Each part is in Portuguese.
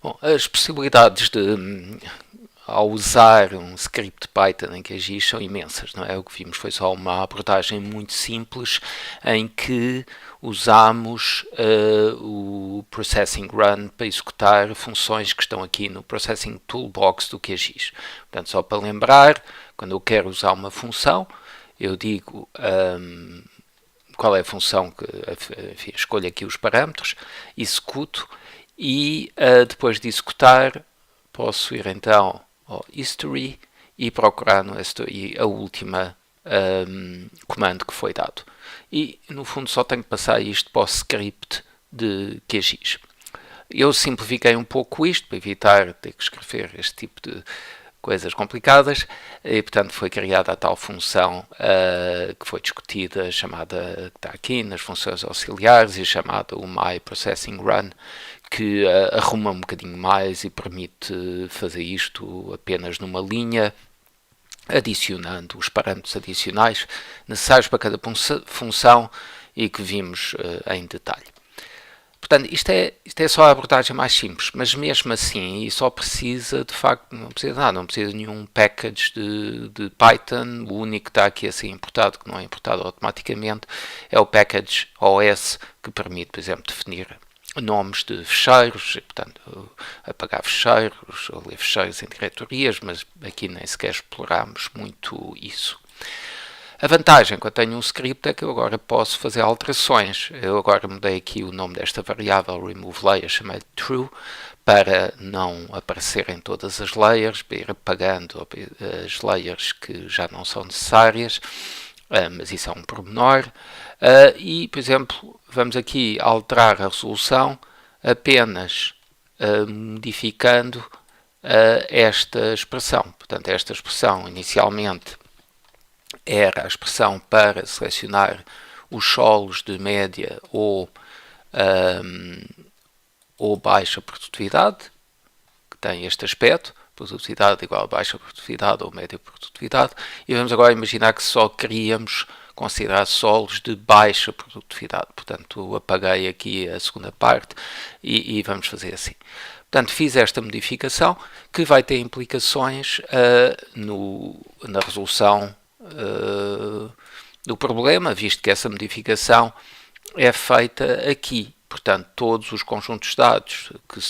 Bom, as possibilidades de, ao usar um script Python em QGIS são imensas, não é? O que vimos foi só uma abordagem muito simples em que usamos o Processing Run para executar funções que estão aqui no Processing Toolbox do QGIS. Portanto, só para lembrar, quando eu quero usar uma função, eu digo qual é a função que, enfim, escolho aqui os parâmetros, executo e depois de executar posso ir então ao History e procurar no History a última comando que foi dado. E no fundo só tenho que passar isto para o script de QGIS. Eu simplifiquei um pouco isto para evitar ter que escrever este tipo de coisas complicadas e portanto foi criada a tal função que foi discutida, chamada, que está aqui nas funções auxiliares e chamada o MyProcessingRun, que arruma um bocadinho mais e permite fazer isto apenas numa linha, adicionando os parâmetros adicionais necessários para cada função e que vimos em detalhe. Portanto, isto é só a abordagem mais simples, mas mesmo assim, e só precisa, de facto, não precisa de nada, não precisa de nenhum package de Python. O único que está aqui a ser importado, que não é importado automaticamente, é o package OS, que permite, por exemplo, definir nomes de fecheiros, e, portanto, apagar fecheiros, ou ler fecheiros em diretorias, mas aqui nem sequer exploramos muito isso. A vantagem quando tenho um script é que eu agora posso fazer alterações. Eu agora mudei aqui o nome desta variável removeLayer, chamei de true, para não aparecer em todas as layers, para ir apagando as layers que já não são necessárias, mas isso é um pormenor. E, por exemplo, vamos aqui alterar a resolução apenas modificando esta expressão. Portanto, esta expressão inicialmente era a expressão para selecionar os solos de média ou baixa produtividade, que tem este aspecto, produtividade igual a baixa produtividade ou média produtividade, e vamos agora imaginar que só queríamos considerar solos de baixa produtividade. Portanto, apaguei aqui a segunda parte e vamos fazer assim. Portanto, fiz esta modificação que vai ter implicações na resolução do problema, visto que essa modificação é feita aqui. Portanto, todos os conjuntos de dados que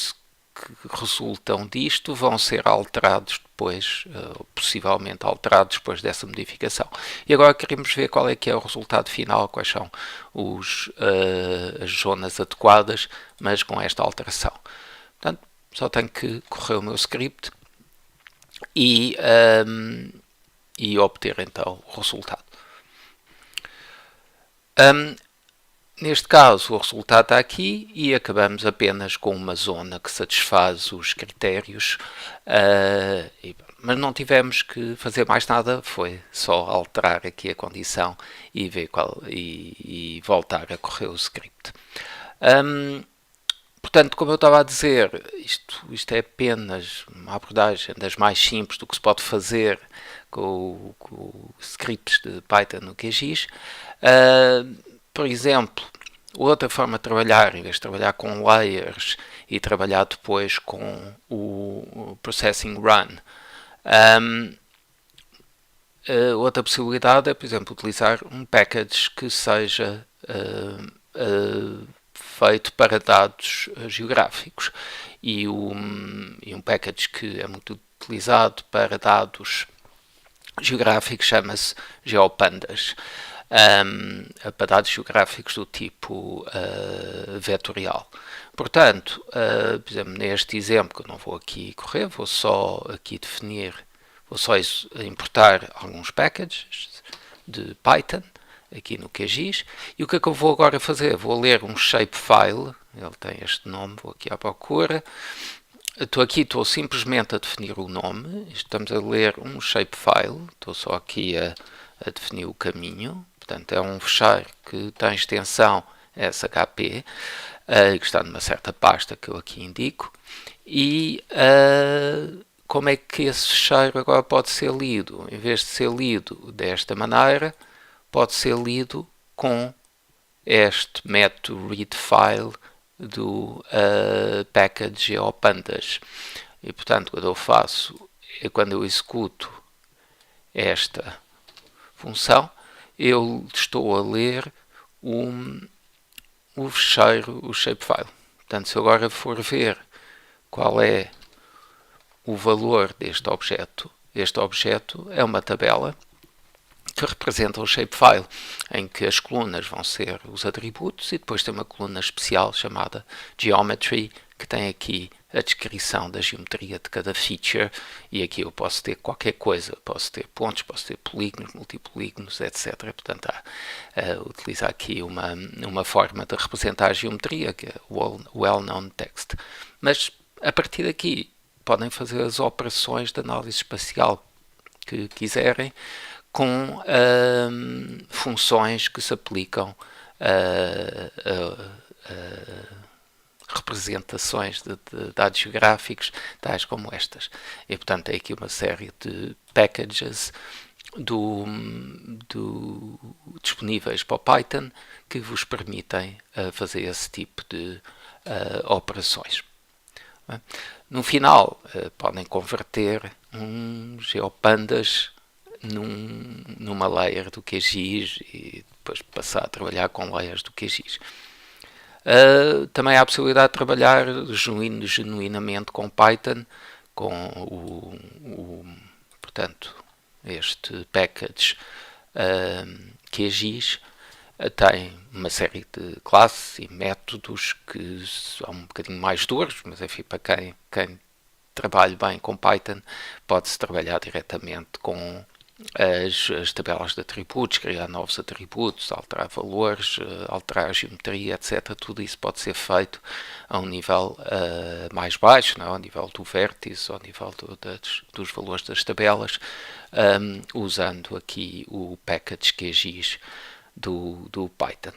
resultam disto vão ser alterados depois, possivelmente alterados depois dessa modificação. E agora queremos ver qual é que é o resultado final, quais são as zonas adequadas, mas com esta alteração. Portanto, só tenho que correr o meu script e obter então o resultado. Neste caso, o resultado está aqui e acabamos apenas com uma zona que satisfaz os critérios, mas não tivemos que fazer mais nada, foi só alterar aqui a condição e ver e voltar a correr o script. Portanto, como eu estava a dizer, isto é apenas uma abordagem das mais simples do que se pode fazer com scripts de Python no QGIS. Por exemplo, outra forma de trabalhar, em vez de trabalhar com layers e trabalhar depois com o Processing Run, outra possibilidade é, por exemplo, utilizar um package que seja feito para dados geográficos e um package que é muito utilizado para dados geográficos chama-se GeoPandas, para dados geográficos do tipo vetorial. Portanto, por exemplo, neste exemplo, que eu não vou aqui correr, vou só aqui definir, vou só importar alguns packages de Python aqui no QGIS, e o que é que eu vou agora fazer? Vou ler um shapefile, ele tem este nome, vou aqui à procura, estou simplesmente a definir o nome, estamos a ler um shapefile, estou só aqui a definir o caminho, portanto é um fecheiro que tem extensão SHP, que está numa certa pasta que eu aqui indico, e como é que esse fecheiro agora pode ser lido? Em vez de ser lido desta maneira, pode ser lido com este método readFile do package GeoPandas. E portanto, quando eu executo esta função, eu estou a ler o fecheiro, o shapefile. Portanto, se eu agora for ver qual é o valor deste objeto, este objeto é uma tabela que representa o shapefile, em que as colunas vão ser os atributos e depois tem uma coluna especial chamada Geometry, que tem aqui a descrição da geometria de cada feature, e aqui eu posso ter qualquer coisa, posso ter pontos, posso ter polígonos, multipolígonos, etc. Portanto, utiliza aqui uma forma de representar a geometria, que é o well-known text. Mas, a partir daqui, podem fazer as operações de análise espacial que quiserem, com funções que se aplicam a representações de dados geográficos, tais como estas. E, portanto, tem aqui uma série de packages disponíveis para o Python que vos permitem fazer esse tipo de operações. No final, podem converter um GeoPandas numa layer do QGIS e depois passar a trabalhar com layers do QGIS. Também há a possibilidade de trabalhar genuinamente com Python, com portanto, este package QGIS. Tem uma série de classes e métodos que são um bocadinho mais duros, mas enfim, para quem trabalha bem com Python, pode-se trabalhar diretamente com as tabelas de atributos, criar novos atributos, alterar valores, alterar a geometria, etc. Tudo isso pode ser feito a um nível mais baixo, não? Ao nível do vértice, ao nível dos valores das tabelas, usando aqui o package QGIS do Python.